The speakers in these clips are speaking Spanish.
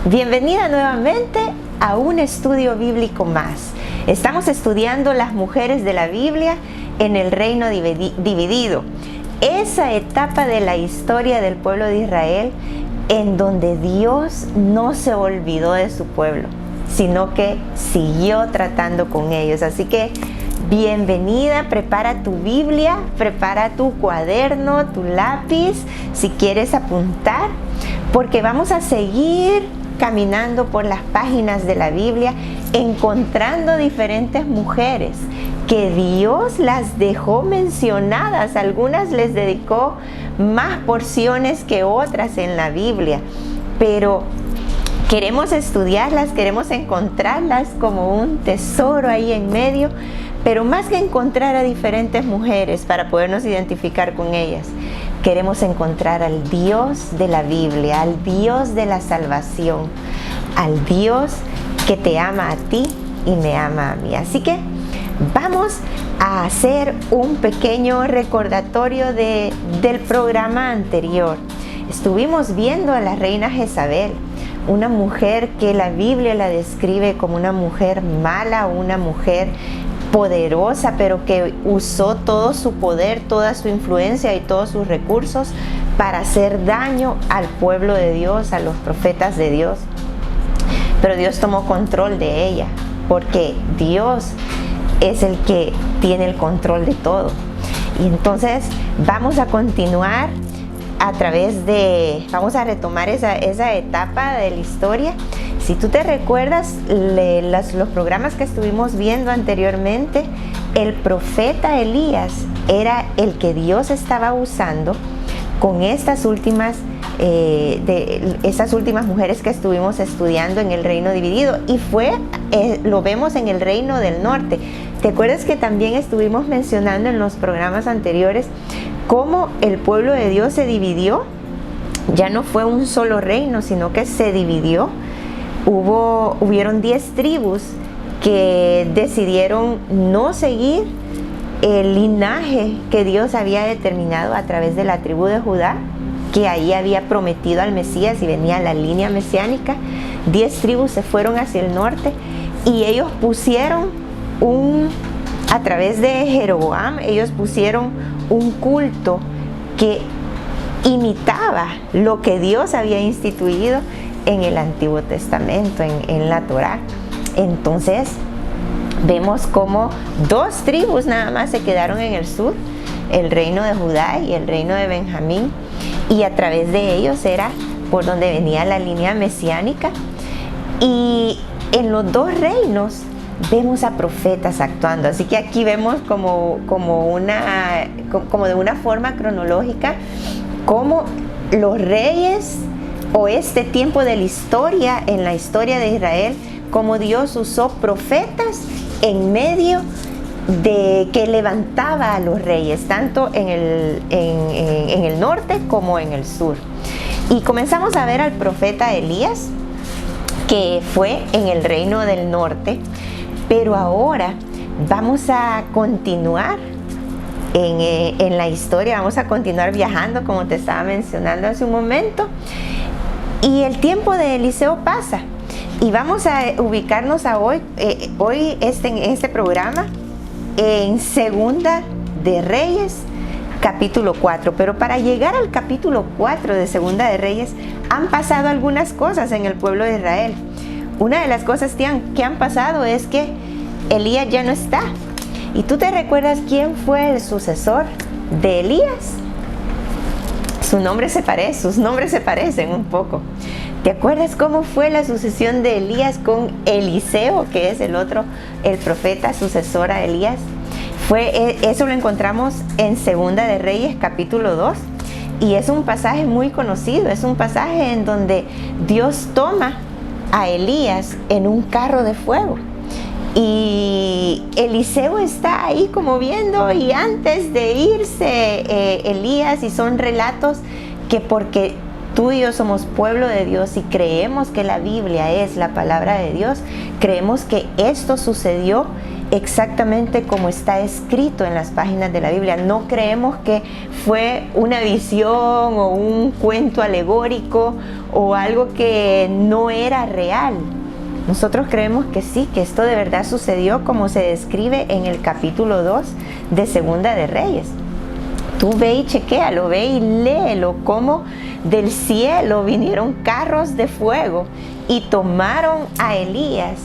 Bienvenida nuevamente a un estudio bíblico más. Estamos estudiando las mujeres de la Biblia en el reino dividido. Esa etapa de la historia del pueblo de Israel en donde Dios no se olvidó de su pueblo, sino que siguió tratando con ellos. Así que bienvenida, prepara tu Biblia, prepara tu cuaderno, tu lápiz, si quieres apuntar, porque vamos a seguir caminando por las páginas de la Biblia, encontrando diferentes mujeres que Dios las dejó mencionadas. Algunas les dedicó más porciones que otras en la Biblia, pero queremos estudiarlas, queremos encontrarlas como un tesoro ahí en medio, pero más que encontrar a diferentes mujeres para podernos identificar con ellas, queremos encontrar al Dios de la Biblia, al Dios de la salvación, al Dios que te ama a ti y me ama a mí. Así que vamos a hacer un pequeño recordatorio del programa anterior. Estuvimos viendo a la reina Jezabel, una mujer que la Biblia la describe como una mujer mala, una mujer poderosa, pero que usó todo su poder, toda su influencia y todos sus recursos para hacer daño al pueblo de Dios, a los profetas de Dios. Pero Dios tomó control de ella, porque Dios es el que tiene el control de todo. Y entonces vamos a continuar vamos a retomar esa etapa de la historia. Si tú te recuerdas los programas que estuvimos viendo anteriormente, el profeta Elías era el que Dios estaba usando con estas últimas mujeres que estuvimos estudiando en el reino dividido, y lo vemos en el reino del norte. ¿Te acuerdas que también estuvimos mencionando en los programas anteriores cómo el pueblo de Dios se dividió? Ya no fue un solo reino, sino que se dividió. Hubieron 10 tribus que decidieron no seguir el linaje que Dios había determinado a través de la tribu de Judá, que ahí había prometido al Mesías y venía la línea mesiánica. 10 tribus se fueron hacia el norte y ellos pusieron a través de Jeroboam, ellos pusieron un culto que imitaba lo que Dios había instituido en el Antiguo Testamento, en la Torá. Entonces vemos como 2 tribus nada más se quedaron en el sur, el reino de Judá y el reino de Benjamín, y a través de ellos era por donde venía la línea mesiánica. Y en los 2 reinos vemos a profetas actuando, así que aquí vemos como de una forma cronológica cómo los reyes, o este tiempo de la historia, en la historia de Israel, como Dios usó profetas en medio de que levantaba a los reyes, tanto en el norte como en el sur. Y comenzamos a ver al profeta Elías, que fue en el reino del norte, pero ahora vamos a continuar en la historia, vamos a continuar viajando, como te estaba mencionando hace un momento. Y el tiempo de Eliseo pasa y vamos a ubicarnos en este programa en Segunda de Reyes, capítulo 4. Pero para llegar al capítulo 4 de Segunda de Reyes han pasado algunas cosas en el pueblo de Israel. Una de las cosas que han pasado es que Elías ya no está. ¿Y tú te recuerdas quién fue el sucesor de Elías? Sus nombres se parecen un poco. ¿Te acuerdas cómo fue la sucesión de Elías con Eliseo, que es el profeta sucesor a Elías? Eso lo encontramos en Segunda de Reyes, capítulo 2, y es un pasaje muy conocido. Es un pasaje en donde Dios toma a Elías en un carro de fuego. Y Eliseo está ahí como viendo, y antes de irse Elías, y son relatos que porque tú y yo somos pueblo de Dios y creemos que la Biblia es la palabra de Dios, creemos que esto sucedió exactamente como está escrito en las páginas de la Biblia. No creemos que fue una visión o un cuento alegórico o algo que no era real. Nosotros creemos que sí, que esto de verdad sucedió como se describe en el capítulo 2 de Segunda de Reyes. Tú ve y chequéalo, ve y léelo, cómo del cielo vinieron carros de fuego y tomaron a Elías.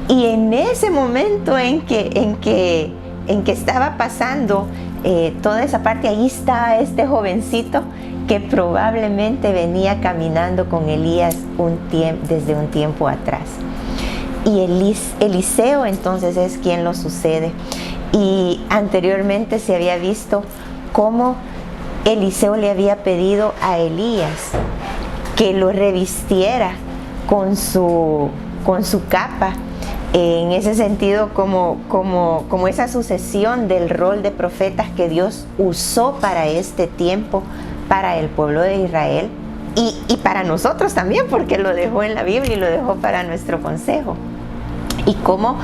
Y en ese momento en que estaba pasando toda esa parte, ahí estaba este jovencito que probablemente venía caminando con Elías desde un tiempo atrás. Y Eliseo entonces es quien lo sucede. Y anteriormente se había visto cómo Eliseo le había pedido a Elías que lo revistiera con su capa. En ese sentido, como esa sucesión del rol de profetas que Dios usó para este tiempo, para el pueblo de Israel y para nosotros también, porque lo dejó en la Biblia y lo dejó para nuestro consejo. Y cómo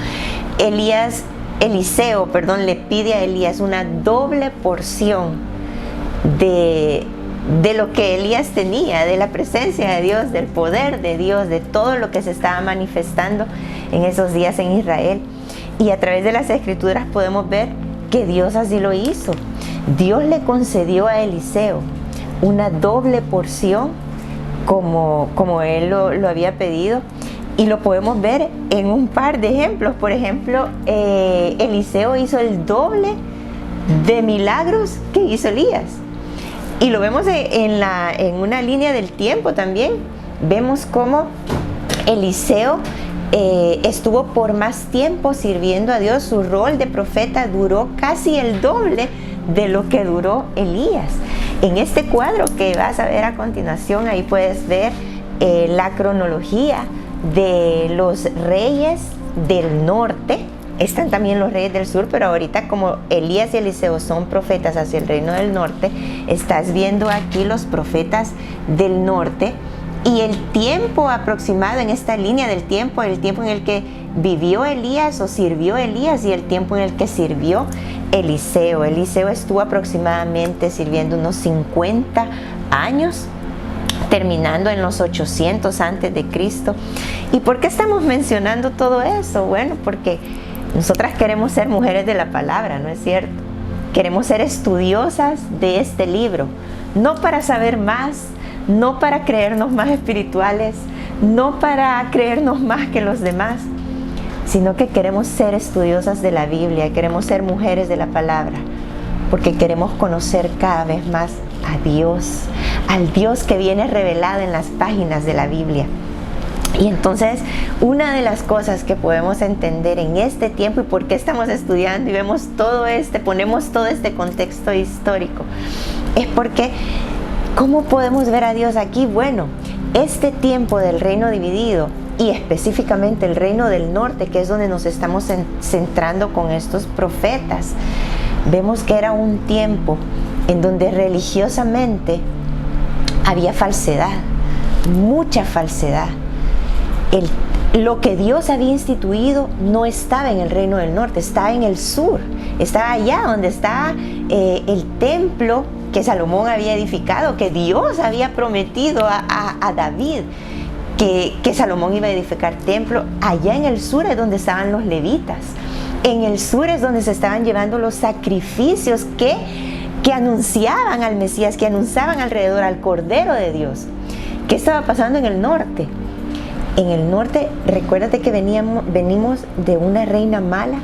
Eliseo le pide a Elías una doble porción de lo que Elías tenía, de la presencia de Dios, del poder de Dios, de todo lo que se estaba manifestando en esos días en Israel. Y a través de las escrituras podemos ver que Dios así lo hizo. Dios le concedió a Eliseo una doble porción como él lo había pedido. Y lo podemos ver en un par de ejemplos. Por ejemplo, Eliseo hizo el doble de milagros que hizo Elías. Y lo vemos en una línea del tiempo también. Vemos cómo Eliseo estuvo por más tiempo sirviendo a Dios. Su rol de profeta duró casi el doble de lo que duró Elías. En este cuadro que vas a ver a continuación, ahí puedes ver la cronología de los reyes del norte. Están también los reyes del sur, pero ahorita como Elías y Eliseo son profetas hacia el reino del norte, estás viendo aquí los profetas del norte y el tiempo aproximado en esta línea del tiempo, el tiempo en el que vivió Elías o sirvió Elías y el tiempo en el que sirvió Eliseo. Eliseo estuvo aproximadamente sirviendo unos 50 años, terminando en los 800 antes de Cristo. ¿Y por qué estamos mencionando todo eso? Bueno, porque nosotras queremos ser mujeres de la palabra, ¿no es cierto? Queremos ser estudiosas de este libro, no para saber más, no para creernos más espirituales, no para creernos más que los demás, sino que queremos ser estudiosas de la Biblia, queremos ser mujeres de la palabra, porque queremos conocer cada vez más a Dios, al Dios que viene revelado en las páginas de la Biblia. Y entonces, una de las cosas que podemos entender en este tiempo y por qué estamos estudiando y vemos ponemos todo este contexto histórico, es porque, ¿cómo podemos ver a Dios aquí? Bueno, este tiempo del reino dividido y específicamente el reino del norte, que es donde nos estamos centrando con estos profetas, vemos que era un tiempo en donde religiosamente había falsedad, mucha falsedad. Lo que Dios había instituido no estaba en el reino del norte, estaba en el sur, estaba allá donde está el templo que Salomón había edificado, que Dios había prometido a David que Salomón iba a edificar templo. Allá en el sur es donde estaban los levitas, en el sur es donde se estaban llevando los sacrificios que anunciaban al Mesías, que anunciaban alrededor al Cordero de Dios. ¿Qué estaba pasando en el norte? En el norte, recuérdate que venimos de una reina mala,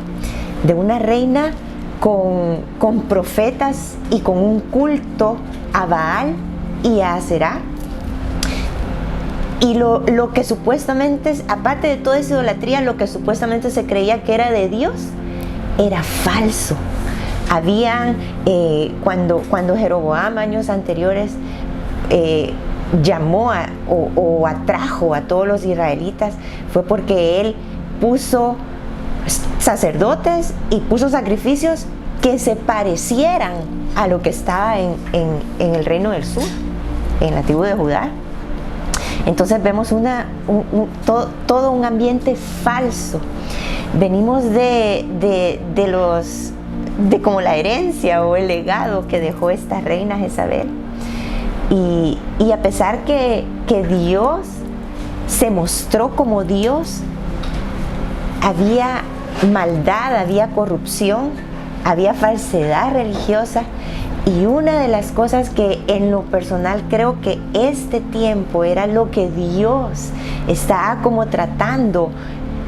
de una reina con profetas y con un culto a Baal y a Aserá. Y lo que supuestamente, aparte de toda esa idolatría, lo que supuestamente se creía que era de Dios, era falso. Habían, cuando Jeroboam años anteriores llamó o atrajo a todos los israelitas, fue porque él puso sacerdotes y puso sacrificios que se parecieran a lo que estaba en el reino del sur, en la tribu de Judá. Entonces vemos todo un ambiente falso. Venimos de como la herencia o el legado que dejó esta reina Jezabel. Y a pesar que Dios se mostró como Dios, había maldad, había corrupción, había falsedad religiosa. Y una de las cosas que en lo personal creo que este tiempo era lo que Dios estaba como tratando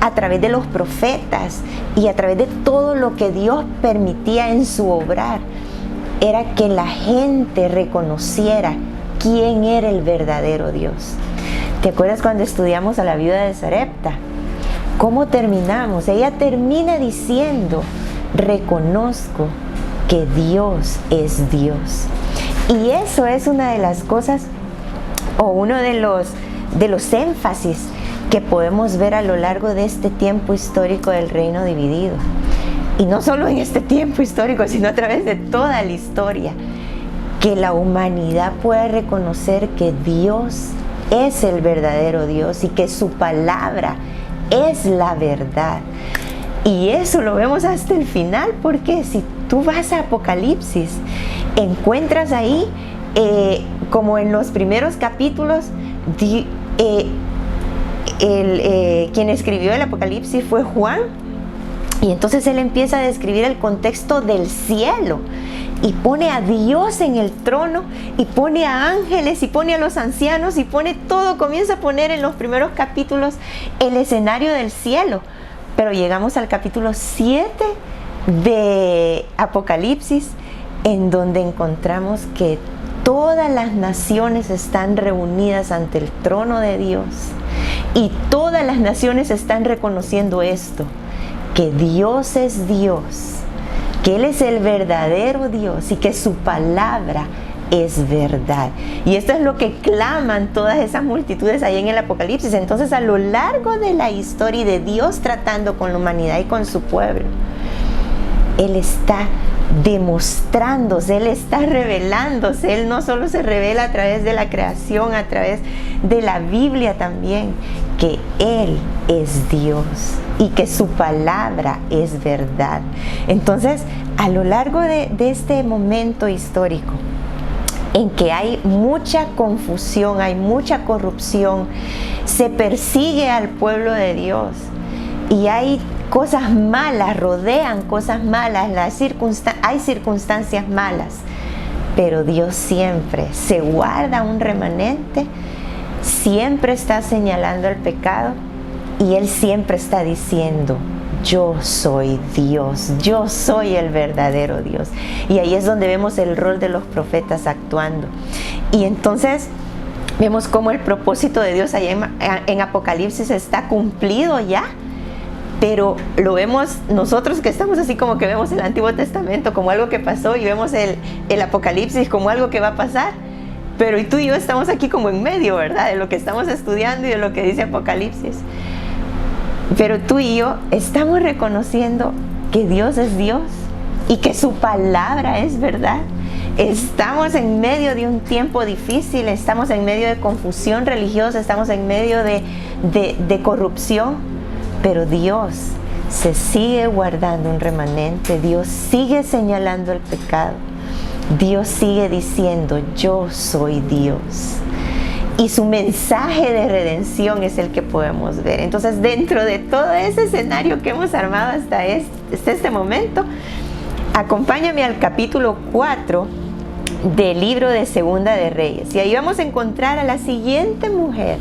a través de los profetas y a través de todo lo que Dios permitía en su obrar, era que la gente reconociera quién era el verdadero Dios. ¿Te acuerdas cuando estudiamos a la viuda de Sarepta? ¿Cómo terminamos? Ella termina diciendo: reconozco que Dios es Dios. Y eso es una de las cosas, o uno de los énfasis que podemos ver a lo largo de este tiempo histórico del reino dividido. Y no solo en este tiempo histórico, sino a través de toda la historia, que la humanidad pueda reconocer que Dios es el verdadero Dios y que su palabra es la verdad. Y eso lo vemos hasta el final, porque si tú vas a Apocalipsis, encuentras ahí, como en los primeros capítulos, quien escribió el Apocalipsis fue Juan, y entonces él empieza a describir el contexto del cielo, y pone a Dios en el trono, y pone a ángeles, y pone a los ancianos, y pone todo, comienza a poner en los primeros capítulos el escenario del cielo. Pero llegamos al capítulo 7 de Apocalipsis, en donde encontramos que todas las naciones están reunidas ante el trono de Dios, y todas las naciones están reconociendo esto, que Dios es Dios, que Él es el verdadero Dios y que su palabra es verdad. Y esto es lo que claman todas esas multitudes ahí en el Apocalipsis. Entonces, a lo largo de la historia y de Dios tratando con la humanidad y con su pueblo, Él está demostrándose, Él está revelándose. Él no solo se revela a través de la creación, a través de la Biblia también, que Él es Dios y que su palabra es verdad. Entonces, a lo largo de este momento histórico, en que hay mucha confusión, hay mucha corrupción, se persigue al pueblo de Dios, y hay cosas malas, rodean cosas malas, hay circunstancias malas, pero Dios siempre se guarda un remanente, siempre está señalando el pecado, y Él siempre está diciendo: yo soy Dios, yo soy el verdadero Dios. Y ahí es donde vemos el rol de los profetas actuando. Y entonces vemos cómo el propósito de Dios allá en Apocalipsis está cumplido ya, pero lo vemos nosotros, que estamos así como que vemos el Antiguo Testamento como algo que pasó, y vemos el Apocalipsis como algo que va a pasar. Pero y tú y yo estamos aquí como en medio, ¿verdad?, de lo que estamos estudiando y de lo que dice Apocalipsis. Pero tú y yo estamos reconociendo que Dios es Dios y que su palabra es verdad. Estamos en medio de un tiempo difícil, estamos en medio de confusión religiosa, estamos en medio de corrupción, pero Dios se sigue guardando un remanente, Dios sigue señalando el pecado, Dios sigue diciendo: yo soy Dios. Y su mensaje de redención es el que podemos ver. Entonces, dentro de todo ese escenario que hemos armado hasta este momento, acompáñame al capítulo 4 del libro de Segunda de Reyes. Y ahí vamos a encontrar a la siguiente mujer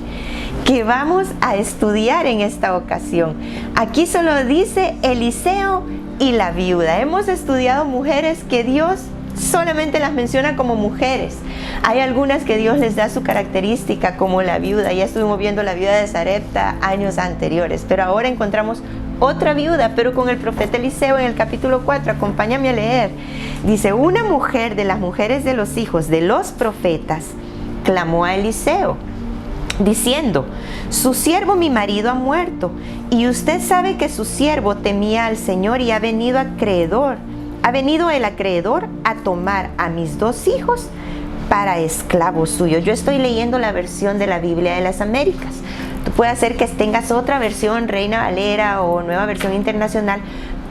que vamos a estudiar en esta ocasión. Aquí solo dice Eliseo y la viuda. Hemos estudiado mujeres que Dios solamente las menciona como mujeres. Hay algunas que Dios les da su característica, como la viuda. Ya estuvimos viendo la viuda de Sarepta años anteriores, pero ahora encontramos otra viuda, pero con el profeta Eliseo en el capítulo 4. Acompáñame a leer. Dice: una mujer de las mujeres de los hijos de los profetas clamó a Eliseo diciendo: su siervo mi marido ha muerto, y usted sabe que su siervo temía al Señor, y ha venido el acreedor a tomar a mis 2 hijos para esclavos suyos. Yo estoy leyendo la versión de la Biblia de las Américas. puede ser que tengas otra versión, Reina Valera o Nueva Versión Internacional,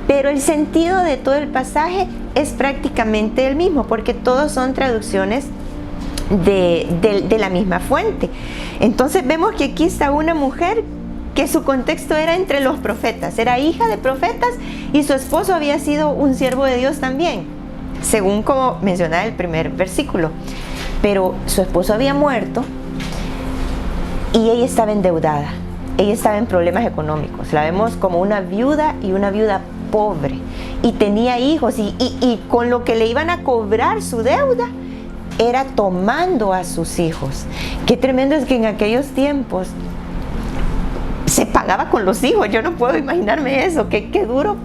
pero el sentido de todo el pasaje es prácticamente el mismo, porque todos son traducciones de la misma fuente. Entonces vemos que aquí está una mujer que su contexto era entre los profetas, era hija de profetas y su esposo había sido un siervo de Dios también, según como mencionaba el primer versículo. Pero su esposo había muerto y ella estaba endeudada, ella estaba en problemas económicos. La vemos como una viuda y una viuda pobre, y tenía hijos y con lo que le iban a cobrar su deuda era tomando a sus hijos. Qué tremendo es que en aquellos tiempos se pagaba con los hijos. Yo no puedo imaginarme eso. Qué duro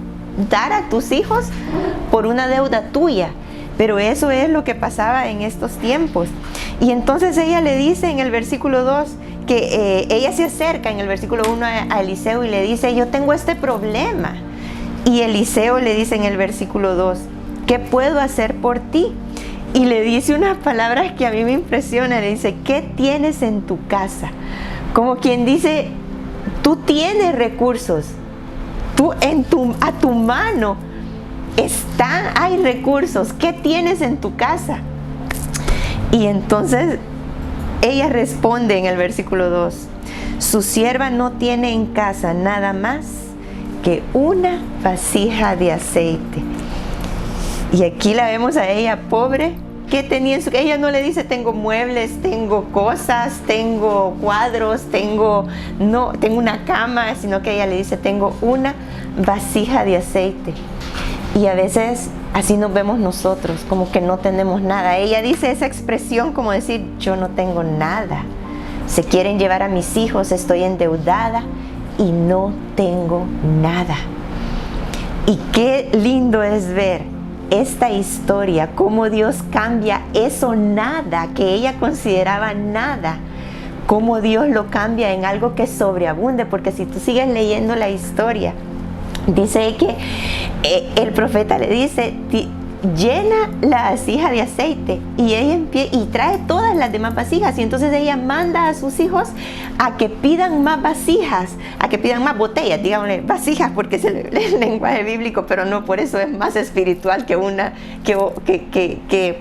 dar a tus hijos por una deuda tuya. Pero eso es lo que pasaba en estos tiempos. Y entonces ella le dice en el versículo 2 que ella se acerca en el versículo 1 a Eliseo y le dice: yo tengo este problema. Y Eliseo le dice en el versículo 2: ¿qué puedo hacer por ti? Y le dice unas palabras que a mí me impresionan. Le dice: ¿qué tienes en tu casa? Como quien dice: tú tienes recursos, a tu mano hay recursos. ¿Qué tienes en tu casa? Y entonces ella responde en el versículo 2: su sierva no tiene en casa nada más que una vasija de aceite. Y aquí la vemos a ella pobre. ¿Qué tenía en su casa? Ella no le dice: tengo muebles, tengo cosas, tengo cuadros, tengo una cama, sino que ella le dice: tengo una vasija de aceite. Y a veces así nos vemos nosotros, como que no tenemos nada. Ella dice esa expresión como decir: yo no tengo nada. Se quieren llevar a mis hijos, estoy endeudada y no tengo nada. Y qué lindo es ver esta historia, cómo Dios cambia eso nada, que ella consideraba nada, cómo Dios lo cambia en algo que sobreabunde. Porque si tú sigues leyendo la historia, dice que el profeta le dice: llena la vasija de aceite, y ella y trae todas las demás vasijas. Y entonces ella manda a sus hijos a que pidan más vasijas, a que pidan más botellas, digámosle vasijas porque es el lenguaje bíblico, pero no por eso es más espiritual que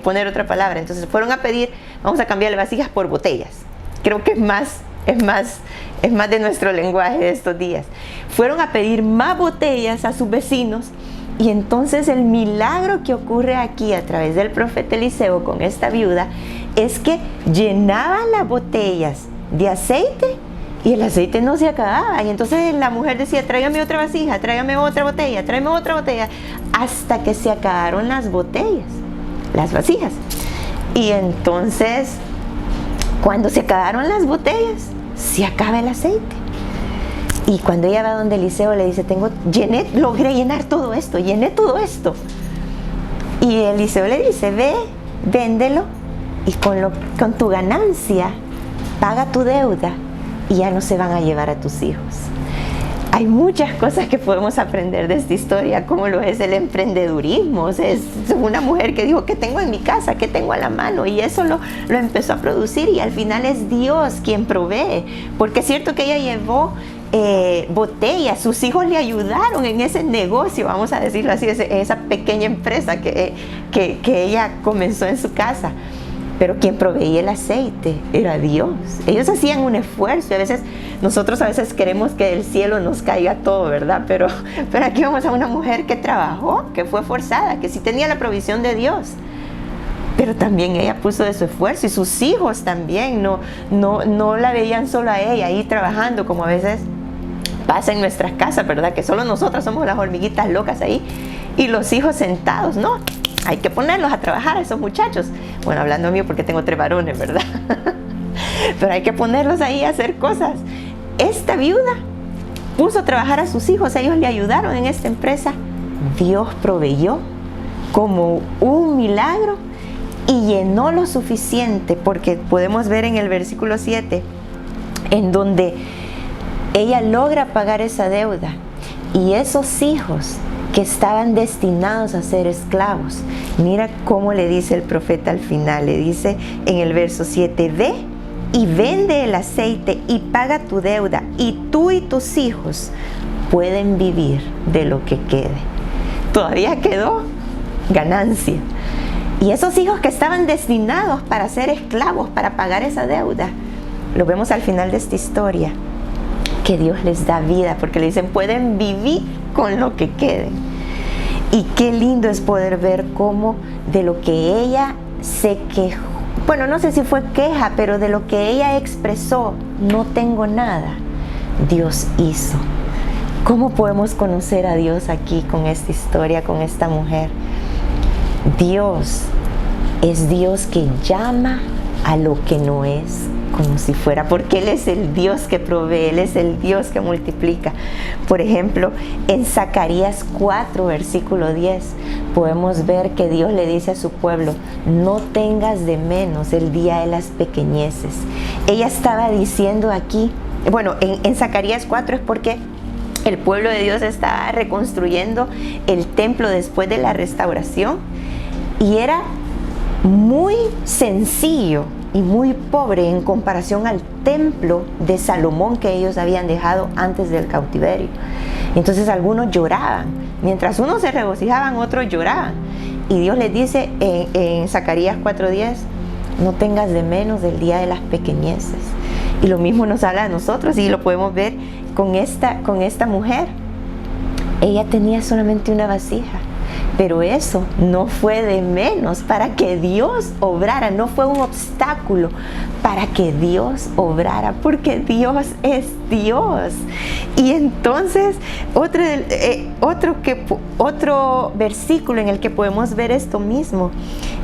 poner otra palabra. Entonces fueron a pedir: vamos a cambiar las vasijas por botellas. Creo que es más de nuestro lenguaje de estos días. Fueron a pedir más botellas a sus vecinos. Y entonces el milagro que ocurre aquí a través del profeta Eliseo con esta viuda es que llenaban las botellas de aceite y el aceite no se acababa. Y entonces la mujer decía: tráigame otra vasija, tráigame otra botella, tráigame otra botella, hasta que se acabaron las botellas, las vasijas. Y entonces, cuando se acabaron las botellas, se acaba el aceite. Y cuando ella va donde Eliseo, le dice: logré llenar todo esto, llené todo esto. Y Eliseo le dice: ve, véndelo, y con tu ganancia paga tu deuda, y ya no se van a llevar a tus hijos. Hay muchas cosas que podemos aprender de esta historia, como lo es el emprendedurismo. Es una mujer que dijo: ¿qué tengo en mi casa? ¿Qué tengo a la mano? Y eso lo empezó a producir, y al final es Dios quien provee. Porque es cierto que ella llevó botellas, sus hijos le ayudaron en ese negocio, vamos a decirlo así, esa pequeña empresa que ella comenzó en su casa. Pero quien proveía el aceite era Dios. Ellos hacían un esfuerzo, y a veces nosotros queremos que del cielo nos caiga todo, ¿verdad? Pero aquí vamos a una mujer que trabajó, que fue forzada, que sí tenía la provisión de Dios. Pero también ella puso de su esfuerzo, y sus hijos también no la veían solo a ella ahí trabajando, como a veces pasa en nuestras casas, ¿verdad? Que solo nosotras somos las hormiguitas locas ahí, y los hijos sentados. No, hay que ponerlos a trabajar a esos muchachos. Bueno, hablando mío porque tengo 3 varones, ¿verdad? Pero hay que ponerlos ahí a hacer cosas. Esta viuda puso a trabajar a sus hijos, ellos le ayudaron en esta empresa. Dios proveyó como un milagro y llenó lo suficiente, porque podemos ver en el versículo 7 en donde ella logra pagar esa deuda, y esos hijos que estaban destinados a ser esclavos, mira cómo le dice el profeta al final. Le dice en el verso 7: ve, y vende el aceite y paga tu deuda, y tú y tus hijos pueden vivir de lo que quede. Todavía quedó ganancia. Y esos hijos que estaban destinados para ser esclavos, para pagar esa deuda, lo vemos al final de esta historia, que Dios les da vida, porque le dicen, pueden vivir con lo que queden. Y qué lindo es poder ver cómo de lo que ella se quejó, bueno, no sé si fue queja, pero de lo que ella expresó, no tengo nada, Dios hizo. ¿Cómo podemos conocer a Dios aquí con esta historia, con esta mujer? Dios es Dios que llama a lo que no es como si fuera, porque Él es el Dios que provee, Él es el Dios que multiplica. Por ejemplo, en Zacarías 4, versículo 10, podemos ver que Dios le dice a su pueblo, no tengas de menos el día de las pequeñeces. Ella estaba diciendo aquí, bueno, en Zacarías 4 es porque el pueblo de Dios estaba reconstruyendo el templo después de la restauración, y era muy sencillo y muy pobre en comparación al templo de Salomón que ellos habían dejado antes del cautiverio. Entonces algunos lloraban, mientras unos se regocijaban, otros lloraban. Y Dios les dice en Zacarías 4:10, no tengas de menos del día de las pequeñeces. Y lo mismo nos habla a nosotros, y lo podemos ver con esta mujer. Ella tenía solamente una vasija, pero eso no fue de menos para que Dios obrara, no fue un obstáculo para que Dios obrara, porque Dios es Dios. Y entonces otro versículo en el que podemos ver esto mismo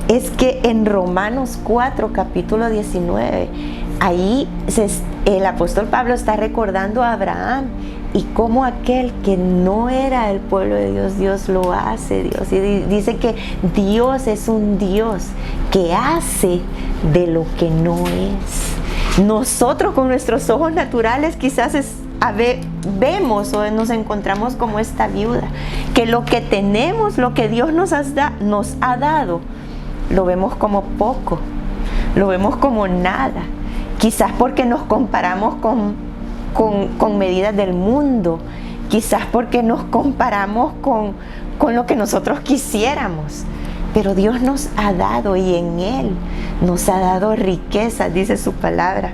es que en Romanos 4, capítulo 19, ahí el apóstol Pablo está recordando a Abraham y cómo aquel que no era el pueblo de Dios, Dios lo hace Dios. Y dice que Dios es un Dios que hace de lo que no es. Nosotros con nuestros ojos naturales quizás vemos o nos encontramos como esta viuda, que lo que tenemos, lo que Dios nos ha dado, lo vemos como poco, lo vemos como nada. Quizás porque nos comparamos con medidas del mundo, quizás porque nos comparamos con lo que nosotros quisiéramos. Pero Dios nos ha dado, y en Él nos ha dado riqueza, dice su palabra.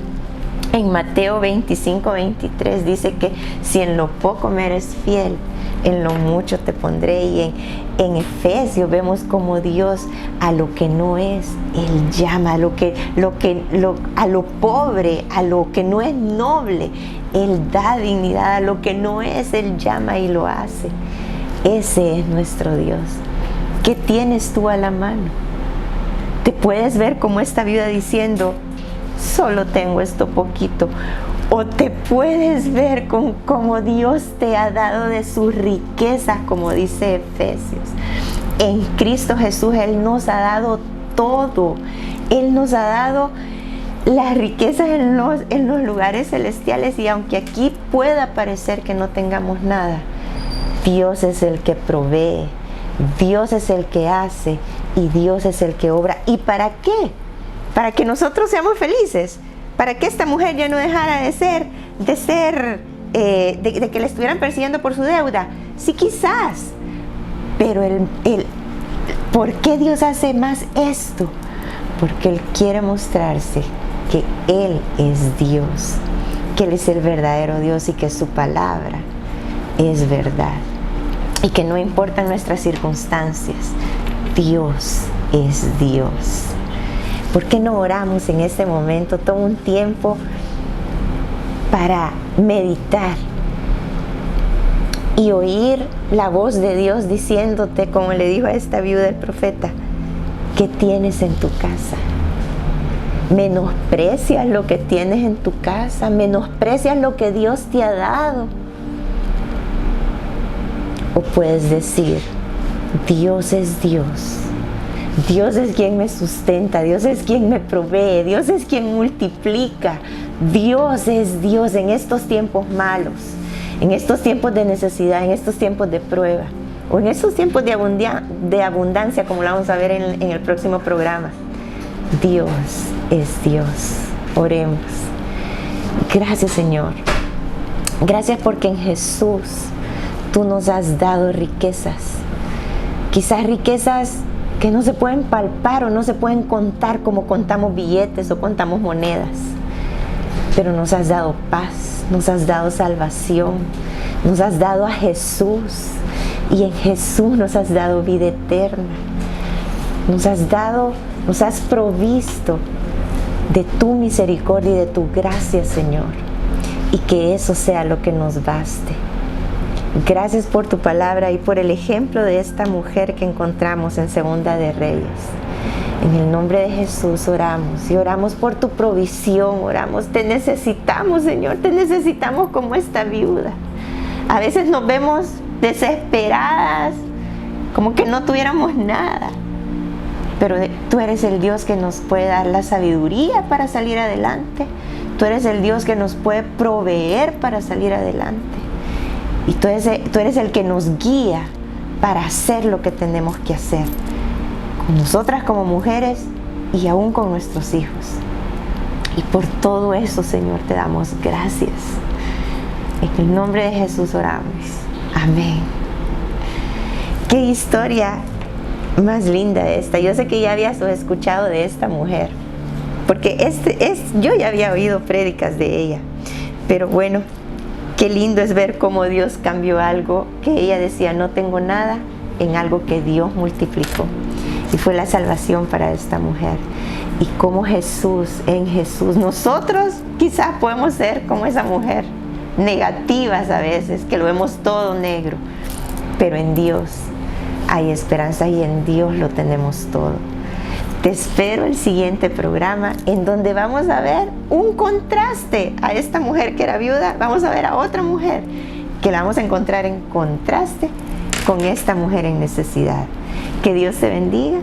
En Mateo 25:23 dice que si en lo poco me eres fiel, en lo mucho te pondré. Y en Efesios vemos como Dios a lo que no es, Él llama, a lo pobre, a lo que no es noble, Él da dignidad, a lo que no es, Él llama y lo hace. Ese es nuestro Dios. ¿Qué tienes tú a la mano? Te puedes ver como esta viuda diciendo, solo tengo esto poquito. O te puedes ver como Dios te ha dado de sus riquezas, como dice Efesios. En Cristo Jesús Él nos ha dado todo. Él nos ha dado las riquezas en los lugares celestiales. Y aunque aquí pueda parecer que no tengamos nada, Dios es el que provee, Dios es el que hace, y Dios es el que obra. ¿Y para qué? Para que nosotros seamos felices, para que esta mujer ya no dejara de que le estuvieran persiguiendo por su deuda. Sí, quizás, pero ¿por qué Dios hace más esto? Porque Él quiere mostrarse que Él es Dios, que Él es el verdadero Dios, y que su palabra es verdad, y que no importan nuestras circunstancias, Dios es Dios. ¿Por qué no oramos en este momento todo un tiempo para meditar y oír la voz de Dios diciéndote, como le dijo a esta viuda el profeta, ¿qué tienes en tu casa? ¿Menosprecias lo que tienes en tu casa? ¿Menosprecias lo que Dios te ha dado? O puedes decir, Dios es Dios. Dios es quien me sustenta, Dios es quien me provee, Dios es quien multiplica. Dios es Dios en estos tiempos malos, en estos tiempos de necesidad, en estos tiempos de prueba, o en estos tiempos de abundancia, como lo vamos a ver en el próximo programa. Dios es Dios. Oremos. Gracias, Señor. Gracias porque en Jesús tú nos has dado riquezas. Quizás riquezas que no se pueden palpar o no se pueden contar como contamos billetes o contamos monedas. Pero nos has dado paz, nos has dado salvación, nos has dado a Jesús. Y en Jesús nos has dado vida eterna. Nos has provisto de tu misericordia y de tu gracia, Señor. Y que eso sea lo que nos baste. Gracias por tu palabra y por el ejemplo de esta mujer que encontramos en Segunda de Reyes. En el nombre de Jesús oramos y oramos por tu provisión, oramos. Te necesitamos, Señor, te necesitamos como esta viuda. A veces nos vemos desesperadas, como que no tuviéramos nada. Pero tú eres el Dios que nos puede dar la sabiduría para salir adelante. Tú eres el Dios que nos puede proveer para salir adelante. Y tú eres el que nos guía para hacer lo que tenemos que hacer. Con nosotras como mujeres y aún con nuestros hijos. Y por todo eso, Señor, te damos gracias. En el nombre de Jesús oramos. Amén. Qué historia más linda esta. Yo sé que ya habías escuchado de esta mujer, porque yo ya había oído prédicas de ella, pero bueno, qué lindo es ver cómo Dios cambió algo que ella decía no tengo nada en algo que Dios multiplicó, y fue la salvación para esta mujer. Y como en Jesús nosotros quizás podemos ser como esa mujer, negativas a veces, que lo vemos todo negro, pero en Dios hay esperanza y en Dios lo tenemos todo. Te espero el siguiente programa en donde vamos a ver un contraste a esta mujer que era viuda. Vamos a ver a otra mujer que la vamos a encontrar en contraste con esta mujer en necesidad. Que Dios te bendiga